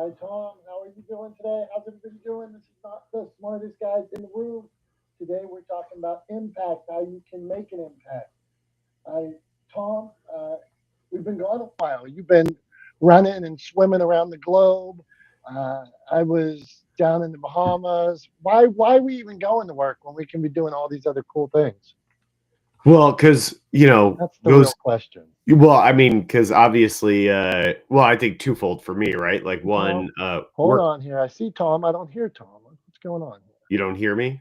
Hi, Tom. How are you doing today? How's everybody doing? This is not the smartest guys in the room. Today we're talking about impact, how you can make an impact. I, Tom, we've been gone a while. You've been running and swimming around the globe. I was down in the Bahamas. Why are we even going to work when we can be doing all these other cool things? Well, because That's the real question. Well, I mean, because obviously, I think twofold for me, right? Like one, Hold on here. I see Tom. I don't hear Tom. What's going on here? You don't hear me?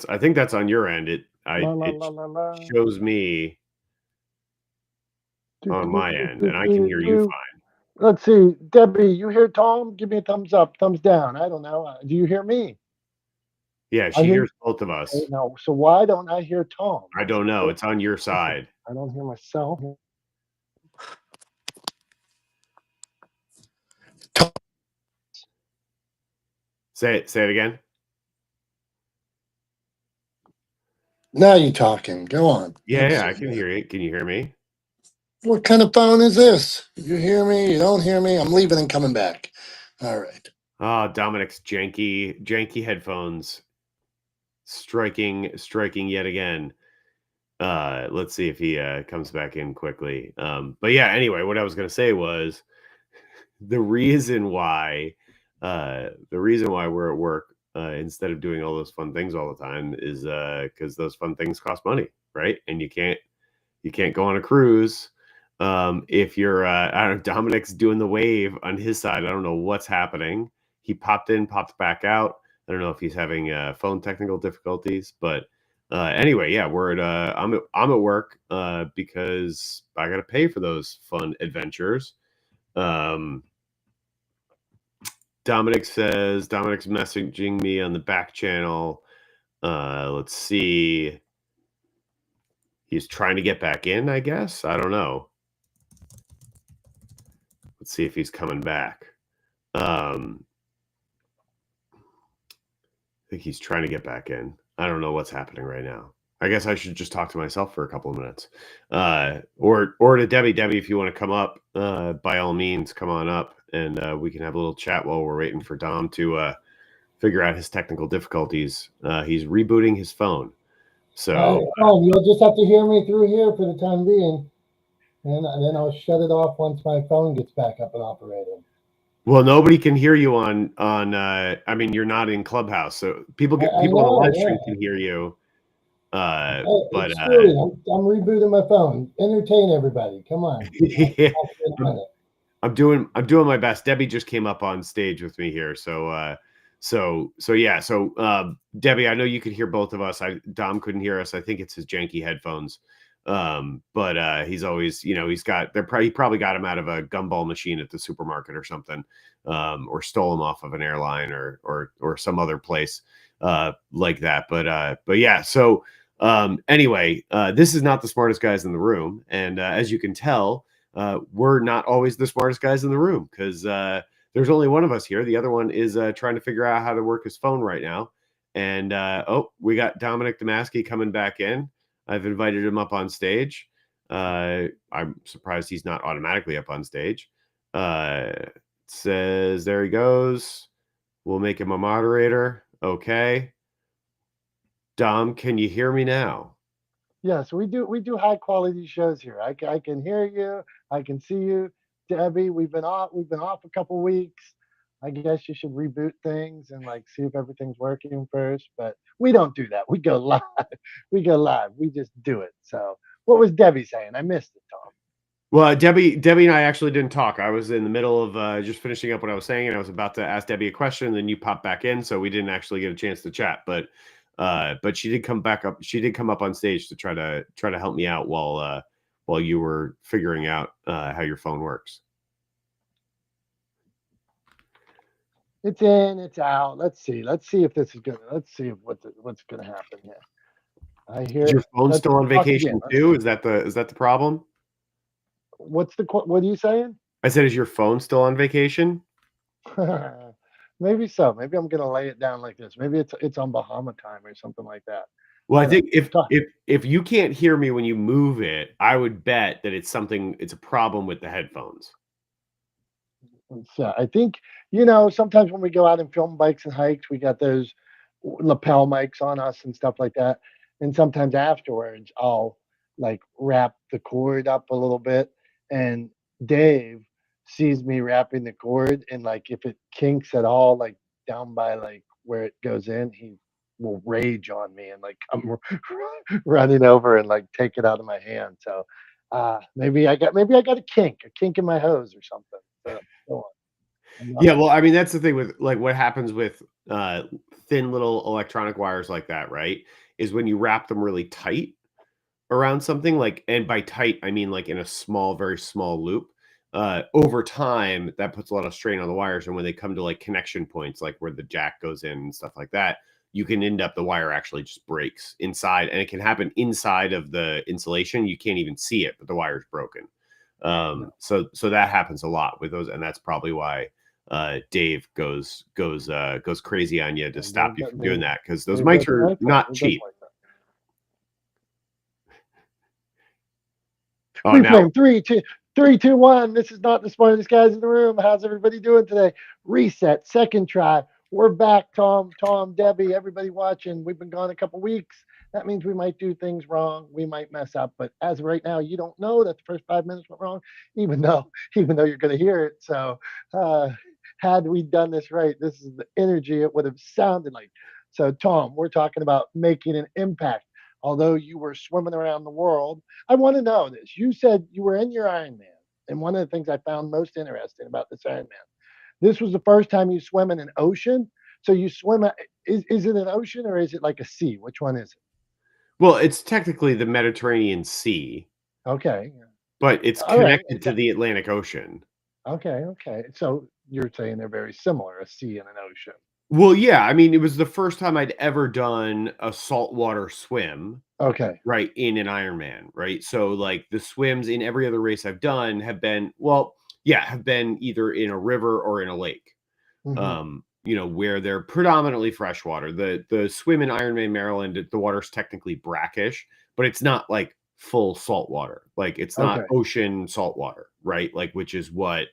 I think that's on your end. It shows me on my end, and I can hear you fine. Let's see, Debbie. You hear Tom? Give me a thumbs up, thumbs down. I don't know. Do you hear me? Yeah, she hears both of us. No. So why don't I hear Tom? I don't know. It's on your side. I don't hear myself. Say it again. Now you're talking. Go on. Yeah, I can hear you. Can you hear me? What kind of phone is this? You hear me? You don't hear me? I'm leaving and coming back. All right. Dominick's janky headphones striking yet again. Let's see if he comes back in quickly. But yeah, anyway, what I was going to say was the reason why we're at work instead of doing all those fun things all the time is because those fun things cost money, right? And you can't go on a cruise if you're I don't know, Dominick's doing the wave on his side. I don't know what's happening. He popped in, popped back out. I don't know if he's having phone technical difficulties, but anyway, yeah, we're at I'm at work because I got to pay for those fun adventures. Dominick's messaging me on the back channel. Let's see. He's trying to get back in, I guess. I don't know. Let's see if he's coming back. I think he's trying to get back in. I don't know what's happening right now. I guess I should just talk to myself for a couple of minutes. Or to Debbie. Debbie, if you want to come up, by all means, come on up and we can have a little chat while we're waiting for Dom to figure out his technical difficulties. He's rebooting his phone. So you'll just have to hear me through here for the time being. And then I'll shut it off once my phone gets back up and operating. Well, nobody can hear you on I mean, you're not in Clubhouse, so people on the live stream can hear you. But I'm rebooting my phone. Entertain everybody. Come on. Yeah. I'm doing my best. Debbie just came up on stage with me here, so yeah. So Debbie, I know you could hear both of us. Dom couldn't hear us. I think it's his janky headphones. But he's always, he probably got him out of a gumball machine at the supermarket or something, or stole him off of an airline or some other place like that. But yeah. So anyway, this is not the smartest guys in the room, and as you can tell, we're not always the smartest guys in the room because there's only one of us here. The other one is trying to figure out how to work his phone right now. And we got Dominick Domasky coming back in. I've invited him up on stage. I'm surprised he's not automatically up on stage. It says there he goes. We'll make him a moderator. Okay. Dom, can you hear me now? Yes, we do high quality shows here. I can hear you. I can see you, Debbie. We've been off a couple weeks. I guess you should reboot things and see if everything's working first. But we don't do that. We go live. We just do it. So what was Debbie saying? I missed it, Tom. Well, Debbie and I actually didn't talk. I was in the middle of just finishing up what I was saying, and I was about to ask Debbie a question, and then you popped back in, so we didn't actually get a chance to chat. But she did come back up. She did come up on stage to try to help me out while you were figuring out how your phone works. It's in, it's out. Let's see if this is gonna. Let's see what's gonna happen here. I hear. Is your phone still on vacation too? Is that the problem? What are you saying? I said, is your phone still on vacation? Maybe so. Maybe I'm gonna lay it down like this. Maybe it's on Bahama time or something like that. Well, I think if you can't hear me when you move it, I would bet that it's a problem with the headphones. So I think, sometimes when we go out and film bikes and hikes, we got those lapel mics on us and stuff like that. And sometimes afterwards, I'll like wrap the cord up a little bit. And Dave sees me wrapping the cord. And like if it kinks at all, like down by like where it goes in, he will rage on me and like come running over and like take it out of my hand. So maybe I got a kink in my hose or something. So go on. Yeah, well, I mean, that's the thing with like what happens with thin little electronic wires like that, right? Is when you wrap them really tight around something like, and by tight, I mean like in a small, very small loop. Over time, that puts a lot of strain on the wires, and when they come to like connection points, like where the jack goes in and stuff like that, you can end up the wire actually just breaks inside, and it can happen inside of the insulation. You can't even see it, but the wire's broken. So that happens a lot with those, and that's probably why Dave goes crazy on you to stop you from doing that, because those mics are not cheap. Oh, now 3, 2, 1. This is not the smartest guys in the room. How's everybody doing today? Reset, second try. We're back, Tom, Debbie, everybody watching. We've been gone a couple weeks. That means we might do things wrong. We might mess up, but as of right now, you don't know that the first 5 minutes went wrong, even though you're going to hear it. So, had we done this right, this is the energy it would have sounded like. So, Tom, we're talking about making an impact. Although you were swimming around the world, I want to know this. You said you were in your Ironman, and one of the things I found most interesting about this Ironman, this was the first time you swim in an ocean. So you swim. Is it an ocean or is it like a sea? Which one is it? Well, it's technically the Mediterranean Sea. Okay. But it's connected to the Atlantic Ocean. Okay. So you're saying they're very similar, a sea and an ocean. Well, yeah. I mean, it was the first time I'd ever done a saltwater swim. Okay. Right, in an Ironman, right? So, like, the swims in every other race I've done have been, have been either in a river or in a lake. Where they're predominantly freshwater. The swim in Ironman Maryland, the water's technically brackish, but it's not like full salt water. Like, it's not ocean salt water, right? Like, which is what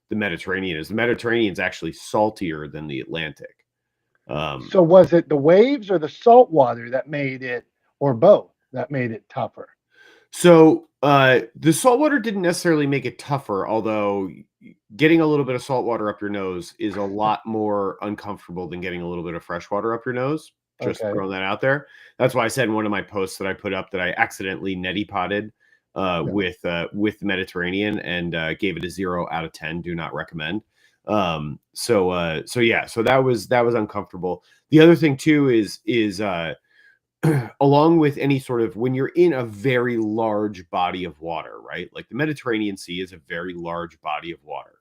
the Mediterranean is. The Mediterranean's actually saltier than the Atlantic. So was it the waves or the salt water that made it, or both, that made it tougher? So the salt water didn't necessarily make it tougher, although getting a little bit of salt water up your nose is a lot more uncomfortable than getting a little bit of fresh water up your nose. Just throwing that out there. That's why I said in one of my posts that I put up that I accidentally neti potted with the Mediterranean and gave it a 0 out of 10. Do not recommend. So that was uncomfortable. The other thing too is along with any sort of, when you're in a very large body of water, right? Like the Mediterranean Sea is a very large body of water.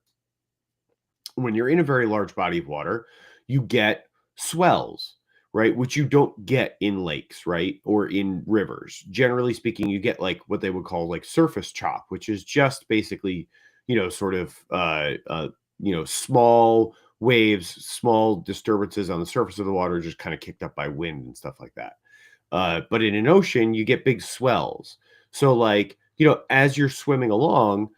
When you're in a very large body of water, you get swells, right? Which you don't get in lakes, right? Or in rivers. Generally speaking, you get like what they would call like surface chop, which is just basically, small waves, small disturbances on the surface of the water, just kind of kicked up by wind and stuff like that. But in an ocean, you get big swells. So like, as you're swimming along,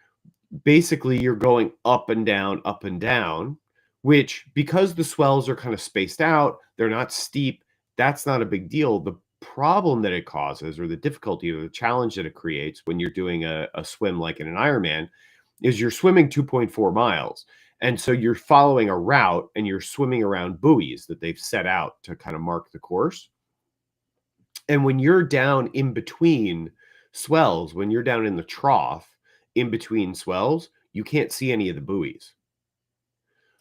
basically you're going up and down, which, because the swells are kind of spaced out, they're not steep, that's not a big deal. The problem that it causes, or the difficulty or the challenge that it creates when you're doing a swim like in an Ironman, is you're swimming 2.4 miles. And so you're following a route and you're swimming around buoys that they've set out to kind of mark the course. And when you're down in between swells, when you're down in the trough in between swells, you can't see any of the buoys.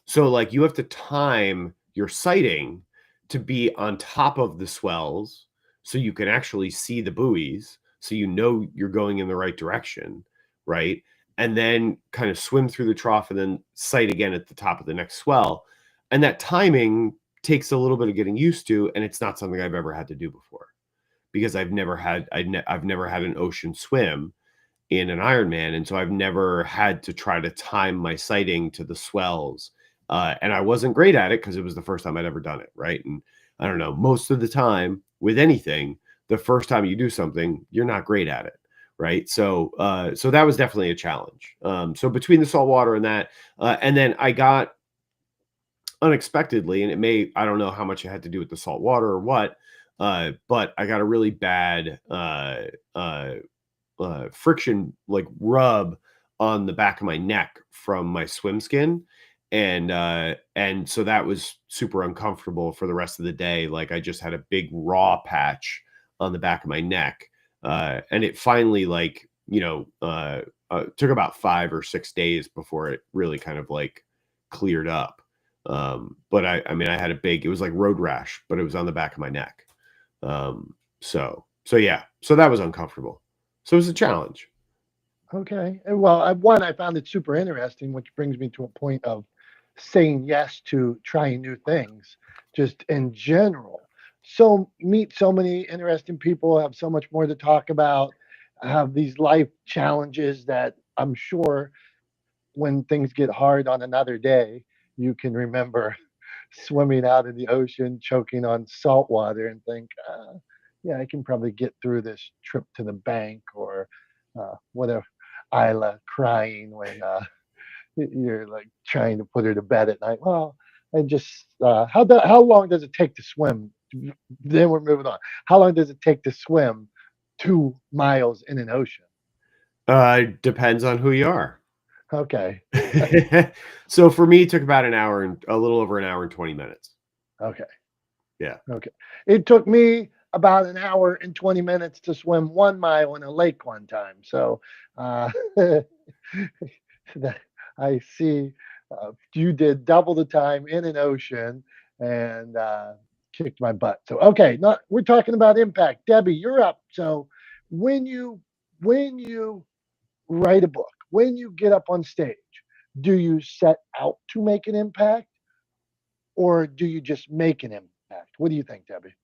So like you have to time your sighting to be on top of the swells so you can actually see the buoys, so you're going in the right direction, right? And then kind of swim through the trough and then sight again at the top of the next swell. And that timing takes a little bit of getting used to, and it's not something I've ever had to do before, because I've never had an ocean swim in an Ironman, and so I've never had to try to time my sighting to the swells. And I wasn't great at it because it was the first time I'd ever done it, right? And I don't know, most of the time with anything, the first time you do something, you're not great at it, right? So so that was definitely a challenge. So between the salt water and that, and then I got unexpectedly, and I don't know how much it had to do with the salt water or what, but I got a really bad friction, like rub on the back of my neck from my swim skin. And so that was super uncomfortable for the rest of the day. Like I just had a big raw patch on the back of my neck. And it finally like, took about 5 or 6 days before it really kind of like cleared up. But I mean, I had it was like road rash, but it was on the back of my neck. So yeah, so that was uncomfortable. So it was a challenge. Okay. And well, I found it super interesting, which brings me to a point of saying yes to trying new things, just in general. So meet so many interesting people, have so much more to talk about, have these life challenges that I'm sure when things get hard on another day, you can remember swimming out in the ocean, choking on salt water, and think, yeah, I can probably get through this trip to the bank, or whatever. Isla crying when you're like trying to put her to bed at night. Well, I just how long does it take to swim? Then we're moving on. How long does it take to swim 2 miles in an ocean? Depends on who you are. Okay, So for me, it took about an hour and a little over an hour and 20 minutes. okay, Yeah. okay. It took me about an hour and 20 minutes to swim 1 mile in a lake one time. So uh, that I see you did double the time in an ocean and kicked my butt. So okay, not we're talking about impact. Debbie, you're up. So when you when you write a book, when you get up on stage, do you set out to make an impact or do you just make an impact? What do you think, Debbie?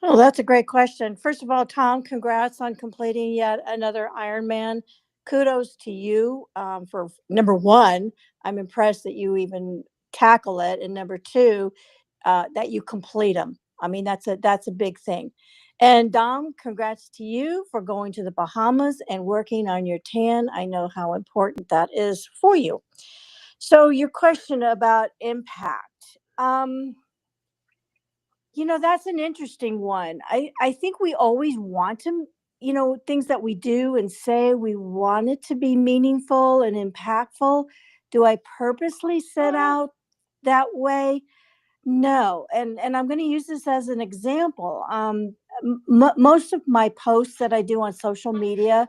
Oh, that's a great question. First of all, Tom, congrats on completing yet another Ironman. Kudos to you for number one. I'm impressed that you even tackle it, and number two, that you complete them. I mean, that's a big thing. And Dom, congrats to you for going to the Bahamas and working on your tan. I know how important that is for you. So, your question about impact. That's an interesting one. I think we always want to, things that we do and say, we want it to be meaningful and impactful. Do I purposely set out that way? No. And I'm going to use this as an example. Most of my posts that I do on social media,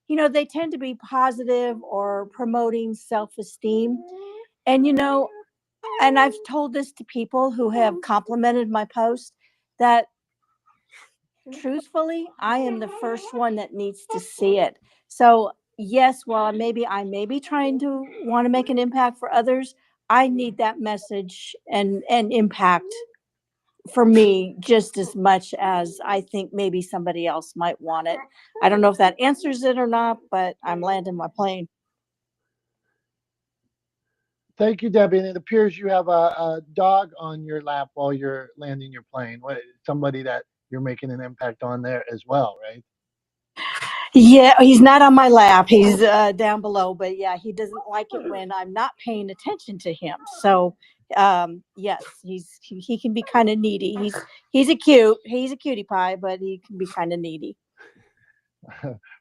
they tend to be positive or promoting self-esteem. And, and I've told this to people who have complimented my post that truthfully, I am the first one that needs to see it. So, yes, while maybe I may be trying to want to make an impact for others, I need that message and impact for me just as much as I think maybe somebody else might want it. I don't know if that answers it or not, but I'm landing my plane. Thank you, Debbie. And it appears you have a dog on your lap while you're landing your plane. Somebody that you're making an impact on there as well, right? Yeah, he's not on my lap. He's down below, but yeah, he doesn't like it when I'm not paying attention to him. So, yes, he can be kind of needy. He's a cutie pie, but he can be kind of needy.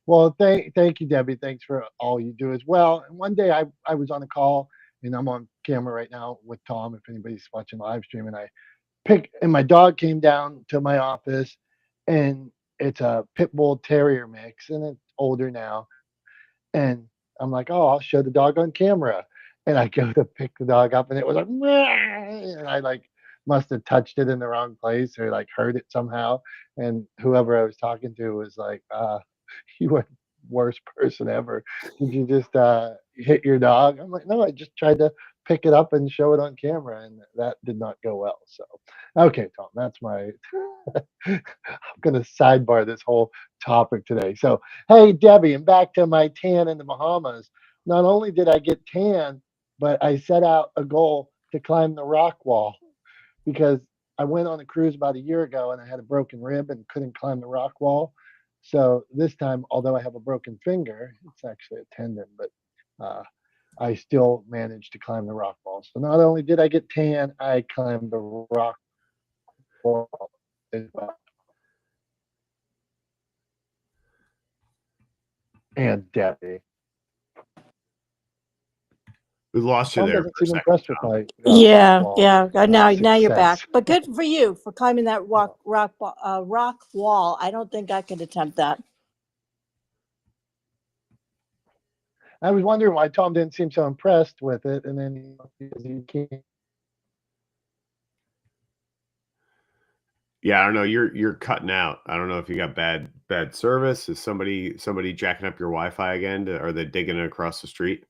Well, thank you, Debbie. Thanks for all you do as well. And one day I was on a call and I'm on camera right now with Tom. If anybody's watching live stream, and my dog came down to my office, and it's a pit bull terrier mix, and it's older now. And I'm like, oh, I'll show the dog on camera. And I go to pick the dog up, and it was like, "Meow," and I like must have touched it in the wrong place or like hurt it somehow. And whoever I was talking to was like, you are the worst person ever. Did you just hit your dog? I'm like, no, I just tried to pick it up and show it on camera, and that did not go well. So, okay, Tom, that's my. I'm going to sidebar this whole topic today. So, hey, Debbie, and back to my tan in the Bahamas. Not only did I get tan, but I set out a goal to climb the rock wall because I went on a cruise about a year ago and I had a broken rib and couldn't climb the rock wall. So this time, although I have a broken finger, it's actually a tendon, but I still managed to climb the rock wall. So not only did I get tan, I climbed the rock wall as well. And Debbie. We lost you Tom there doesn't for a seem second. impressed with my Now you're back. success. But good for you for climbing that rock wall. I don't think I could attempt that. I was wondering why Tom didn't seem so impressed with it, and then he can't. Yeah, I don't know. You're cutting out. I don't know if you got bad service. Is somebody jacking up your Wi-Fi again? Are they digging it across the street?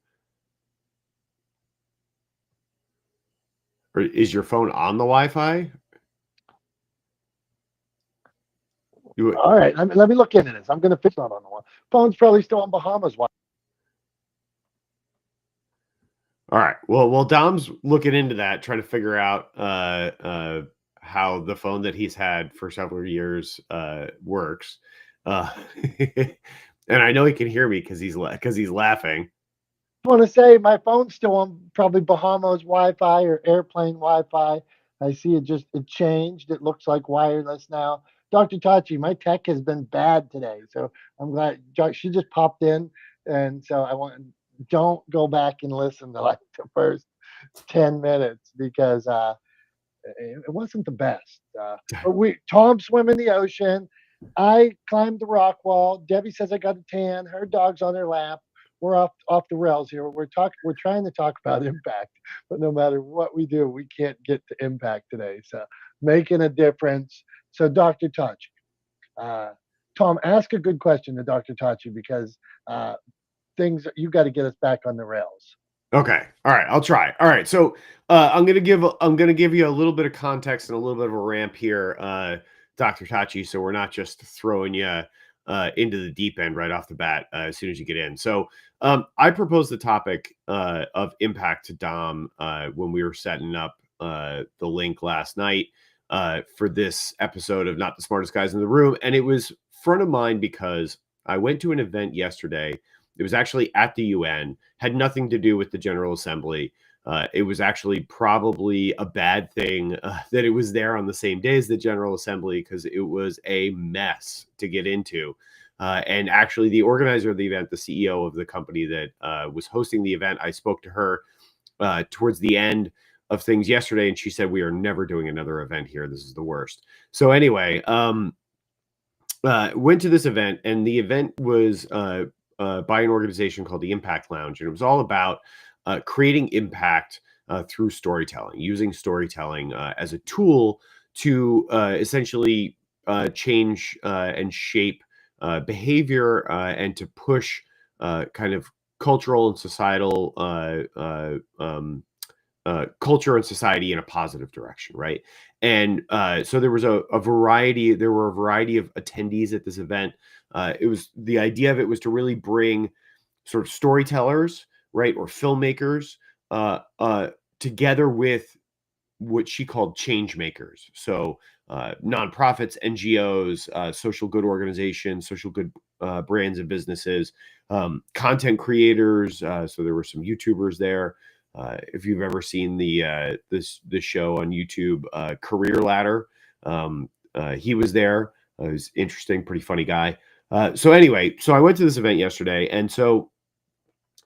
Or is your phone on the Wi-Fi? All right, let me look into this. I'm going to fix that on the one. Phone's probably still on Bahamas. All right. Well, Dom's looking into that, trying to figure out how the phone that he's had for several years works. And I know he can hear me because he's laughing. I want to say my phone's still on probably Bahamas Wi-Fi or airplane Wi-Fi. I see it changed. It looks like wireless now. Dr. Tachi, my tech has been bad today, so I'm glad she just popped in, and so don't go back and listen to like the first 10 minutes because it wasn't the best. But Tom swam in the ocean. I climbed the rock wall. Debbie says I got a tan. Her dog's on her lap. We're off the rails here. We're trying to talk about impact, but no matter what we do, we can't get to impact today. So making a difference. So Dr. Tachi, Tom, ask a good question to Dr. Tachi because you got to get us back on the rails. Okay. All right. I'll try. All right. So I'm gonna give you a little bit of context and a little bit of a ramp here, Dr. Tachi. So we're not just throwing you into the deep end right off the bat as soon as you get in. So I proposed the topic of impact to Dom when we were setting up the link last night for this episode of Not the Smartest Guys in the Room, and it was front of mind because I went to an event yesterday. It was actually at the UN, had nothing to do with the General Assembly. It was actually probably a bad thing that it was there on the same day as the General Assembly because it was a mess to get into. And actually, the organizer of the event, the CEO of the company that was hosting the event, I spoke to her towards the end of things yesterday, and she said, "We are never doing another event here. This is the worst." So anyway, went to this event, and the event was by an organization called the Impact Lounge, and it was all about creating impact through storytelling, using storytelling as a tool to essentially change and shape behavior and to push kind of cultural and societal culture and society in a positive direction, right? And so there were a variety of attendees at this event. It was the idea of it was to really bring sort of storytellers, right, or filmmakers together with what she called change makers. So nonprofits, NGOs, social good organizations, social good brands and businesses, content creators. So there were some YouTubers there. If you've ever seen this show on YouTube, Career Ladder, he was there. He was interesting, pretty funny guy. So anyway, so I went to this event yesterday, and so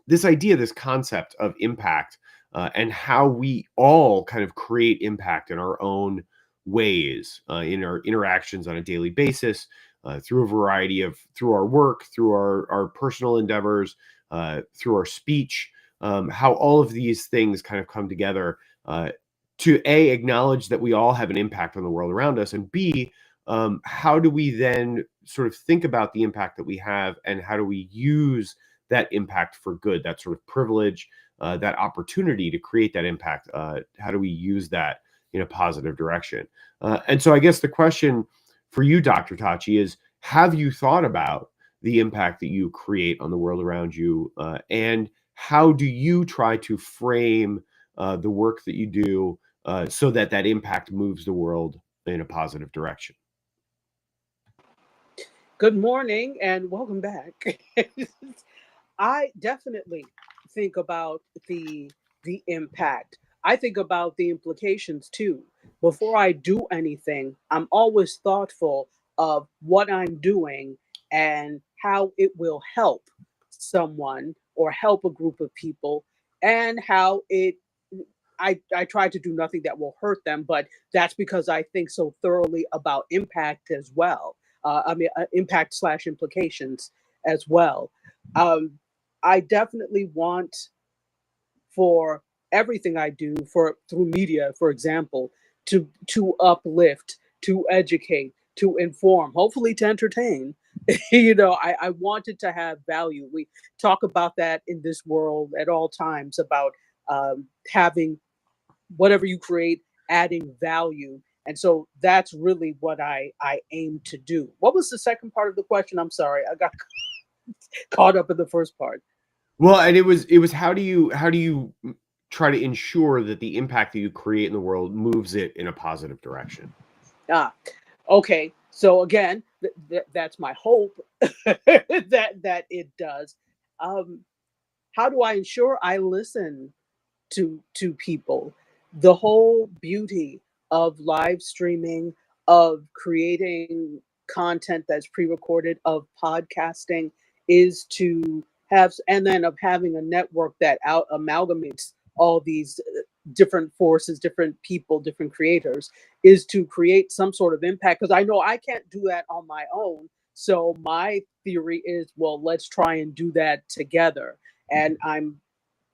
this idea, this concept of impact, and how we all kind of create impact in our own ways, in our interactions on a daily basis, through our work, through our personal endeavors, through our speech, how all of these things kind of come together to A, acknowledge that we all have an impact on the world around us, and B, how do we then sort of think about the impact that we have, and how do we use that impact for good, that sort of privilege, that opportunity to create that impact? How do we use that in a positive direction? And so I guess the question for you, Dr. Tachi, is have you thought about the impact that you create on the world around you? And how do you try to frame the work that you do so that that impact moves the world in a positive direction? Good morning and welcome back. I definitely think about the impact. I think about the implications too. Before I do anything, I'm always thoughtful of what I'm doing and how it will help someone or help a group of people, and how it I try to do nothing that will hurt them, but that's because I think so thoroughly about impact as well. Impact slash implications as well. Um, I definitely want for everything I do for through media, for example, to uplift, to educate, to inform, hopefully to entertain. I want it to have value. We talk about that in this world at all times about having whatever you create adding value. And so that's really what I aim to do. What was the second part of the question? I'm sorry, I got caught up in the first part. Well, and it was how do you try to ensure that the impact that you create in the world moves it in a positive direction? Ah, okay. So again, that's my hope that it does. Um, how do I ensure I listen to people? The whole beauty of live streaming, of creating content that's pre-recorded, of podcasting, is to have, and then of having a network that out amalgamates all these different forces, different people, different creators, is to create some sort of impact, because I know I can't do that on my own. So my theory is, well, let's try and do that together. And I'm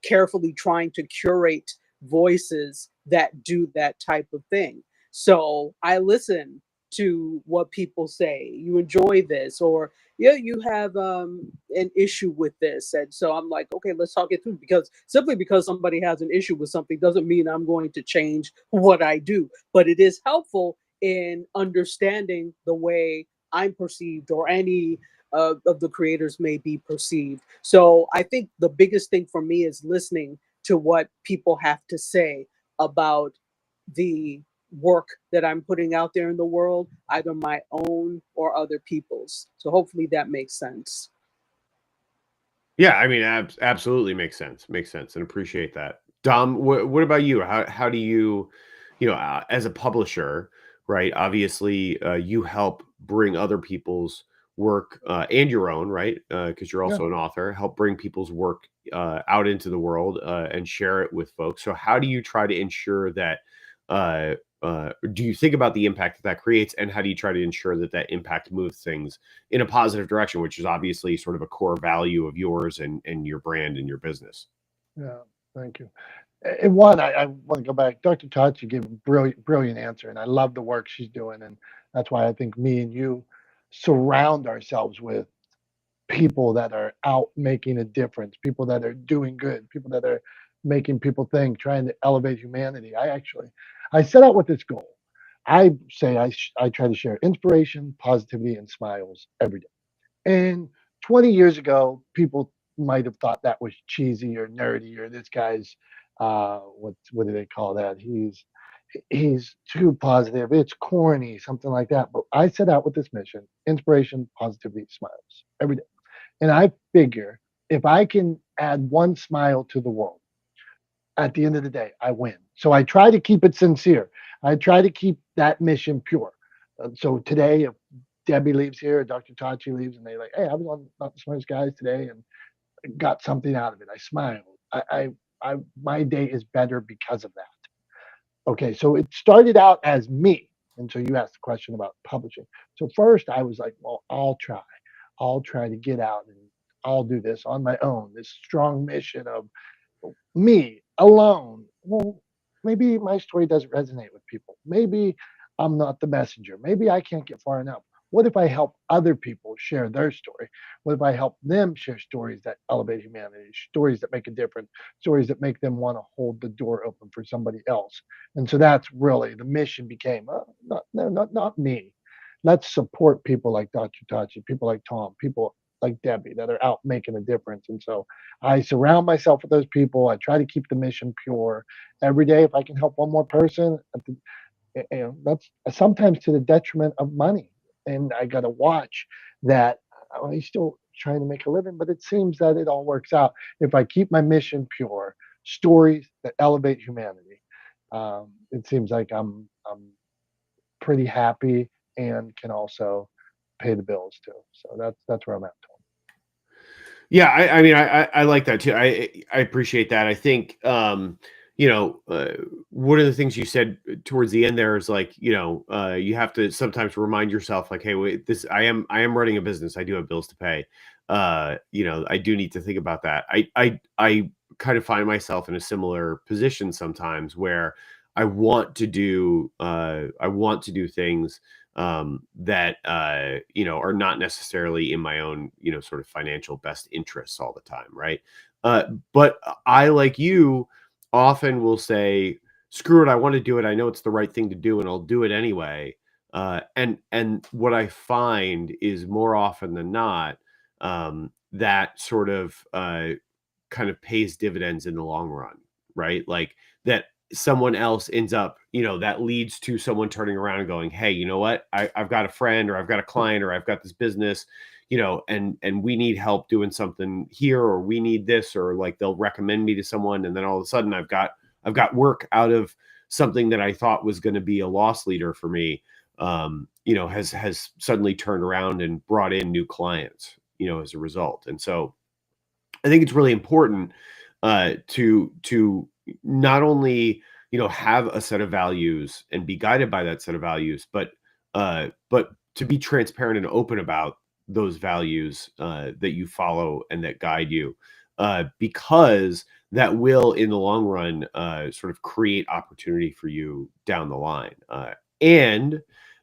carefully trying to curate voices that do that type of thing. So I listen to what people say. You enjoy this, or yeah, you have an issue with this, and so I'm like, okay, let's talk it through. Because simply because somebody has an issue with something doesn't mean I'm going to change what I do, but it is helpful in understanding the way I'm perceived, or any of the creators may be perceived. So I think the biggest thing for me is listening to what people have to say about the work that I'm putting out there in the world, either my own or other people's. So hopefully that makes sense. Yeah, I mean, absolutely makes sense, and appreciate that. Dom, what about you? How do you, as a publisher, right? Obviously, you help bring other people's work and your own, right? Because you're Yeah. also an author. Help bring people's work out into the world and share it with folks. So, how do you try to ensure that? Uh, do you think about the impact that creates, and how do you try to ensure that that impact moves things in a positive direction, which is obviously sort of a core value of yours and your brand and your business? Yeah, thank you. And one, I want to go back. Dr. Tachi gave a brilliant answer, and I love the work she's doing. And that's why I think me and you surround ourselves with people that are out making a difference, people that are doing good, people that are making people think, trying to elevate humanity. I set out with this goal. I say I try to share inspiration, positivity, and smiles every day. And 20 years ago, people might have thought that was cheesy or nerdy, or this guy's what do they call that? He's too positive. It's corny, something like that. But I set out with this mission: inspiration, positivity, smiles every day. And I figure if I can add one smile to the world, at the end of the day, I win. So I try to keep it sincere. I try to keep that mission pure. So today, if Debbie leaves here, Dr. Tachi leaves, and they like, hey, I was on Not the Smartest Guys today and got something out of it. I smiled. My day is better because of that. Okay, so it started out as me. And so you asked the question about publishing. So first I was like, well, I'll try. I'll try to get out and I'll do this on my own. This strong mission of me alone. Well, maybe my story doesn't resonate with people. Maybe I'm not the messenger. Maybe I can't get far enough. What if I help other people share their story? What if I help them share stories that elevate humanity, stories that make a difference, stories that make them want to hold the door open for somebody else? And so that's really the mission became not me. Let's support people like Dr. Tachi, people like Tom, people like Debbie that are out making a difference. And so I surround myself with those people. I try to keep the mission pure every day. If I can help one more person, that's sometimes to the detriment of money. And I got to watch that I'm still trying to make a living, but it seems that it all works out if I keep my mission pure, stories that elevate humanity. It seems like I'm pretty happy and can also pay the bills too. So that's where I'm at. Yeah, I mean, I like that too. I appreciate that. I think, you know, one of the things you said towards the end there is like, you know, you have to sometimes remind yourself, like, hey, wait, this, I am running a business. I do have bills to pay. You know, I do need to think about that. I kind of find myself in a similar position sometimes where I want to do things that you know, are not necessarily in my own, you know, sort of financial best interests all the time, right? But I, like you, often will say, "Screw it, I want to do it. I know it's the right thing to do, and I'll do it anyway." And what I find is more often than not, that sort of kind of pays dividends in the long run, right? Like that someone else ends up, you know, that leads to someone turning around and going, hey, you know what? I've got a friend, or I've got a client, or I've got this business, you know, and we need help doing something here, or we need this, or like they'll recommend me to someone, and then all of a sudden I've got work out of something that I thought was going to be a loss leader for me. You know, has suddenly turned around and brought in new clients, you know, as a result. And so I think it's really important to not only, you know, have a set of values and be guided by that set of values, but to be transparent and open about those values that you follow and that guide you, because that will, in the long run, sort of create opportunity for you down the line, and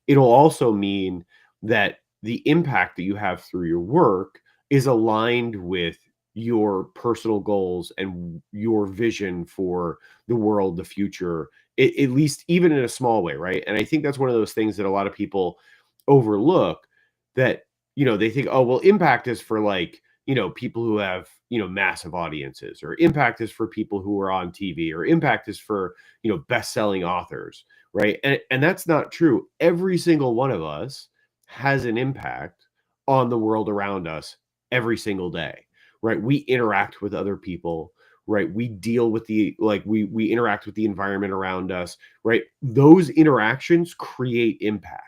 it'll also mean that the impact that you have through your work is aligned with your personal goals and your vision for the world, the future, at least even in a small way, right? And I think that's one of those things that a lot of people overlook, that, you know, they think, oh, well, impact is for, like, you know, people who have, you know, massive audiences, or impact is for people who are on TV, or impact is for, you know, best-selling authors, right? And that's not true. Every single one of us has an impact on the world around us every single day, right? We interact with other people, right? We deal with the, like, we interact with the environment around us, right? Those interactions create impact.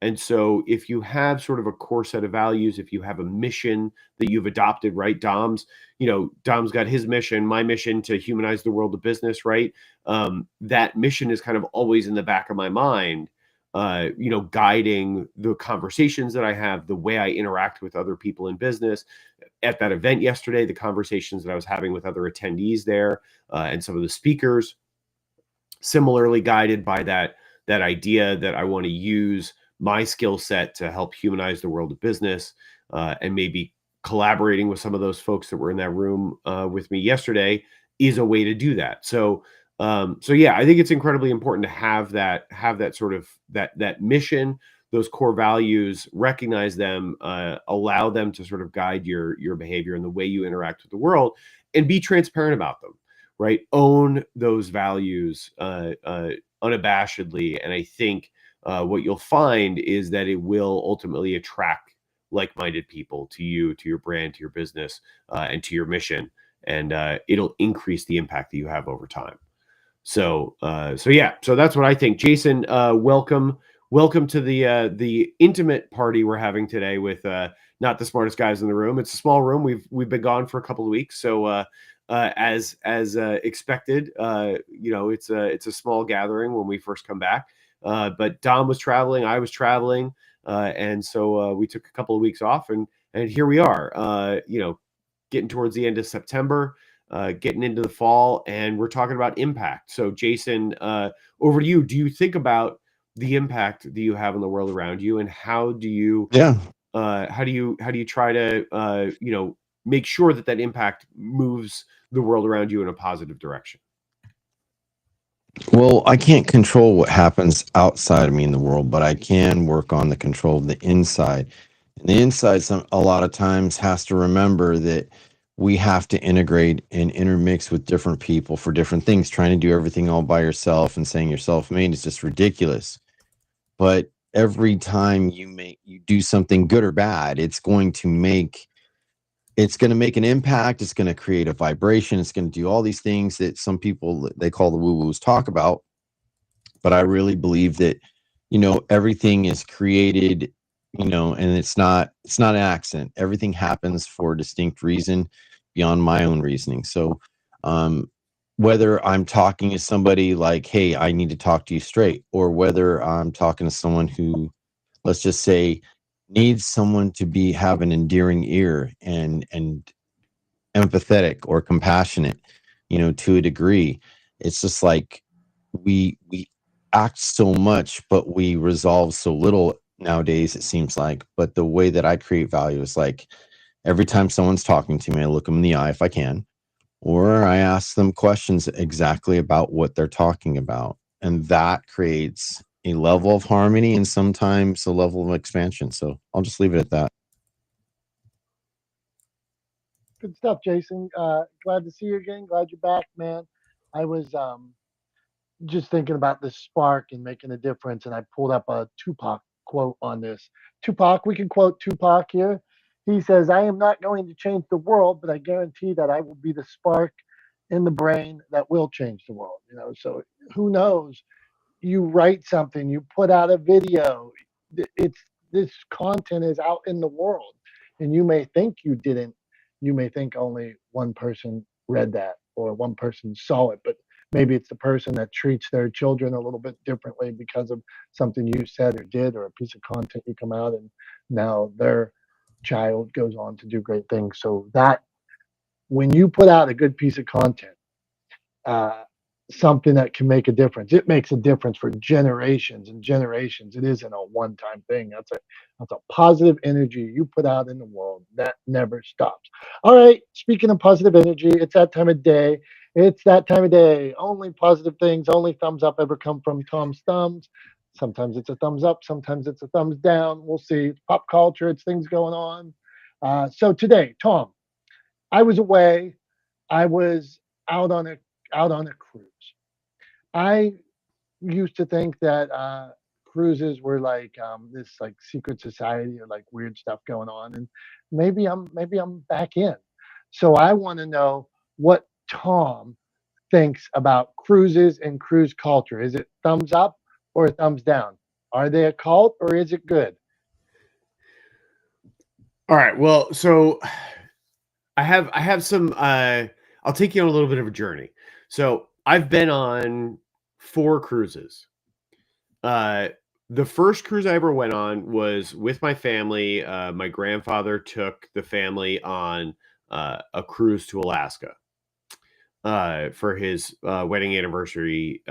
And so if you have sort of a core set of values, if you have a mission that you've adopted, right? Dom's got his mission, my mission to humanize the world of business, right? That mission is kind of always in the back of my mind, you know, guiding the conversations that I have, the way I interact with other people in business. At that event yesterday, the conversations that I was having with other attendees there, and some of the speakers, similarly guided by that idea that I want to use my skill set to help humanize the world of business, and maybe collaborating with some of those folks that were in that room with me yesterday is a way to do that. So yeah, I think it's incredibly important to have that sort of that mission, those core values, recognize them, allow them to sort of guide your behavior and the way you interact with the world, and be transparent about them, right? Own those values unabashedly. And I think what you'll find is that it will ultimately attract like-minded people to you, to your brand, to your business, and to your mission, and it'll increase the impact that you have over time. So yeah, so that's what I think. Jason, welcome to the intimate party we're having today with not the smartest guys in the room. It's a small room. We've been gone for a couple of weeks, so as expected, you know, it's a small gathering when we first come back. But Dom was traveling, I was traveling, and so we took a couple of weeks off, and here we are. You know, getting towards the end of September, getting into the fall, and we're talking about impact. So, Jason, over to you. Do you think about the impact that you have in the world around you, and how do you try to you know, make sure that impact moves the world around you in a positive direction? Well, I can't control what happens outside of me in the world, but I can work on the control of the inside. And the inside, a lot of times, has to remember that we have to integrate and intermix with different people for different things. Trying to do everything all by yourself and saying you're self-made is just ridiculous. But every time you do something good or bad, it's going to make an impact. It's going to create a vibration. It's going to do all these things that some people, they call the woo-woos, talk about. But I really believe that, everything is created, and it's not an accident. Everything happens for a distinct reason beyond my own reasoning. So, whether I'm talking to somebody like, hey, I need to talk to you straight, or whether I'm talking to someone who, let's just say, needs someone to have an endearing ear and empathetic or compassionate, to a degree. It's just like we act so much, but we resolve so little nowadays, it seems like. But the way that I create value is like every time someone's talking to me, I look them in the eye if I can, or I ask them questions exactly about what they're talking about. And that creates a level of harmony and sometimes a level of expansion. So I'll just leave it at that. Good stuff, Jason. Glad to see you again. Glad you're back, man. I was just thinking about this spark and making a difference, and I pulled up a Tupac quote on this. Tupac, we can quote Tupac here. He says, "I am not going to change the world, but I guarantee that I will be the spark in the brain that will change the world." So who knows? You write something, you put out a video. It's this content is out in the world, and you may think you didn't. You may think only one person read that or one person saw it, but maybe it's the person that treats their children a little bit differently because of something you said or did, or a piece of content you come out, and now their child goes on to do great things. So that when you put out a good piece of content, uh, something that can make a difference. It makes a difference for generations and generations. It isn't a one-time thing. That's a positive energy you put out in the world that never stops. All right. Speaking of positive energy, it's that time of day. It's that time of day. Only positive things, only thumbs up ever come from Tom's thumbs. Sometimes it's a thumbs up, sometimes it's a thumbs down. We'll see. It's pop culture, it's things going on. So today, Tom, I was away. I was out on a cruise. I used to think that cruises were like this like secret society or like weird stuff going on, and maybe I'm back in. So I want to know what Tom thinks about cruises and cruise culture. Is it thumbs up or thumbs down? Are they a cult or is it good? All right. Well, so I have some I'll take you on a little bit of a journey. So I've been on 4 cruises. The first cruise I ever went on was with my family. My grandfather took the family on a cruise to Alaska for his wedding anniversary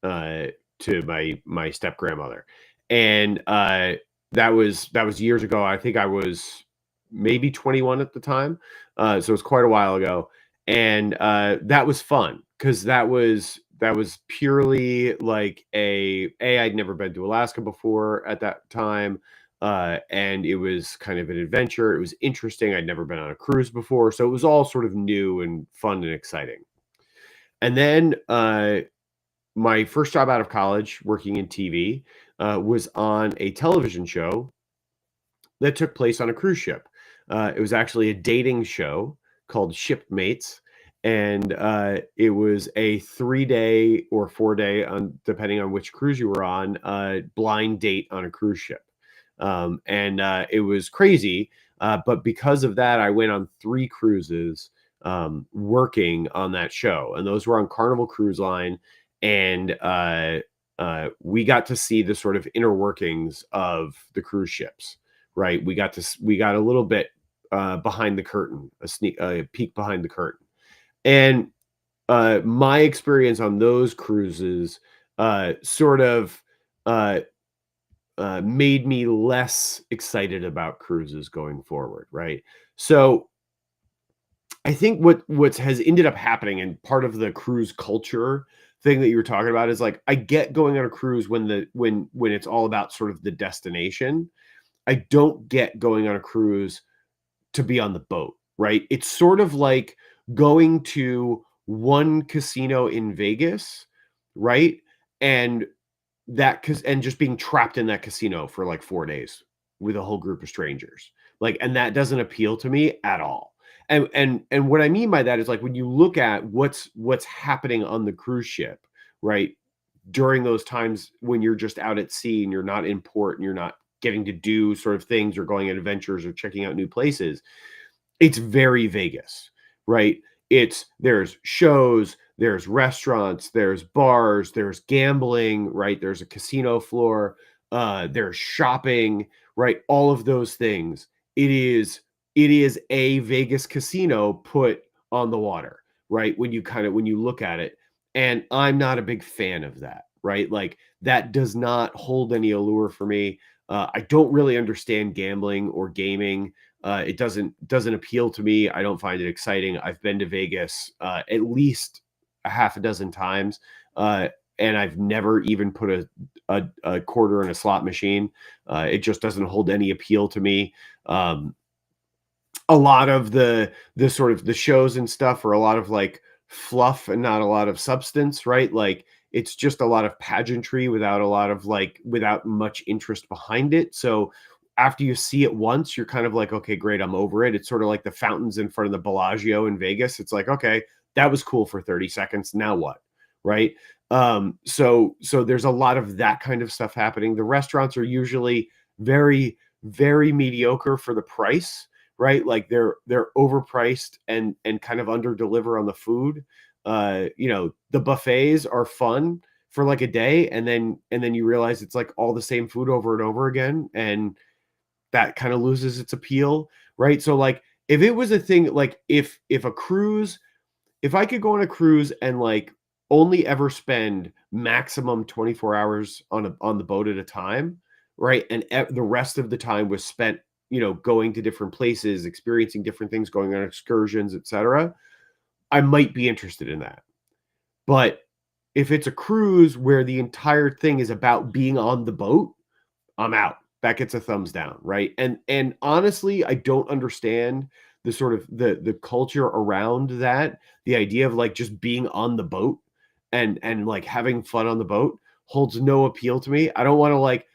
to my step grandmother, and that was years ago. I think I was maybe 21 at the time, so it's quite a while ago, and that was fun because that was purely like I'd never been to Alaska before at that time. And it was kind of an adventure. It was interesting. I'd never been on a cruise before. So it was all sort of new and fun and exciting. And then my first job out of college working in TV was on a television show that took place on a cruise ship. It was actually a dating show called Shipmates. And it was a 3-day or 4-day, depending on which cruise you were on, blind date on a cruise ship. And it was crazy. But because of that, I went on 3 cruises working on that show. And those were on Carnival Cruise Line. And we got to see the sort of inner workings of the cruise ships, right? We got a little bit behind the curtain, a peek behind the curtain. And my experience on those cruises sort of made me less excited about cruises going forward, right? So I think what has ended up happening, and part of the cruise culture thing that you were talking about, is like I get going on a cruise when it's all about sort of the destination. I don't get going on a cruise to be on the boat, right? It's sort of like going to one casino in Vegas, right? And and just being trapped in that casino for like 4 days with a whole group of strangers. Like, and that doesn't appeal to me at all. And what I mean by that is, like, when you look at what's happening on the cruise ship, right? During those times when you're just out at sea and you're not in port and you're not getting to do sort of things or going on adventures or checking out new places, it's very Vegas, right? There's shows, there's restaurants, there's bars, there's gambling, right? There's a casino floor, there's shopping, right? All of those things. It is a Vegas casino put on the water, right? When you look at it. And I'm not a big fan of that, right? Like, that does not hold any allure for me. I don't really understand gambling or gaming. It doesn't appeal to me. I don't find it exciting. I've been to Vegas at least a half a dozen times, and I've never even put a quarter in a slot machine. It just doesn't hold any appeal to me. A lot of the sort of the shows and stuff are a lot of like fluff and not a lot of substance, right? Like, it's just a lot of pageantry without much interest behind it. So after you see it once, you're kind of like, okay, great, I'm over it. It's sort of like the fountains in front of the Bellagio in Vegas. It's like, okay, that was cool for 30 seconds. Now what? Right. So there's a lot of that kind of stuff happening. The restaurants are usually very, very mediocre for the price, right? Like, they're overpriced and kind of under deliver on the food. The buffets are fun for like a day, and then you realize it's like all the same food over and over again, and that kind of loses its appeal, right? So, like, if it was a thing, like, if I could go on a cruise and like only ever spend maximum 24 hours on the boat at a time, right? And the rest of the time was spent, going to different places, experiencing different things, going on excursions, etc., I might be interested in that. But if it's a cruise where the entire thing is about being on the boat, I'm out. That gets a thumbs down, right? And honestly, I don't understand the sort of the culture around that. The idea of like just being on the boat and like having fun on the boat holds no appeal to me. I don't want to like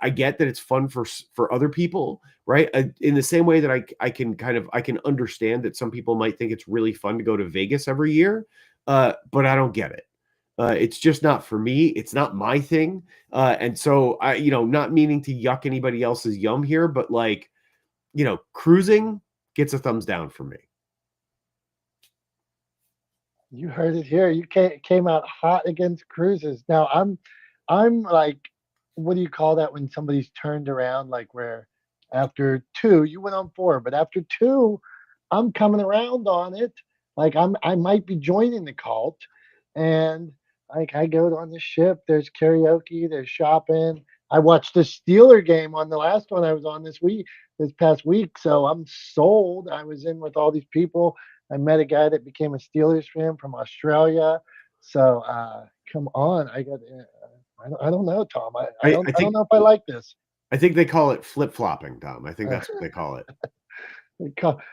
I get that it's fun for other people, right? In the same way that I can understand that some people might think it's really fun to go to Vegas every year, but I don't get it. It's just not for me. It's not my thing. And so not meaning to yuck anybody else's yum here, but like, cruising gets a thumbs down for me. You heard it here. You came out hot against cruises. Now I'm like, what do you call that when somebody's turned around? Like, where after two, you went on four, but after two, I'm coming around on it. Like, I might be joining the cult, and like, I go on the ship. There's karaoke. There's shopping. I watched the Steeler game on the last one I was on this past week. So I'm sold. I was in with all these people. I met a guy that became a Steelers fan from Australia. So come on, I don't know, Tom. I don't know if I like this. I think they call it flip-flopping, Tom. I think that's what they call it.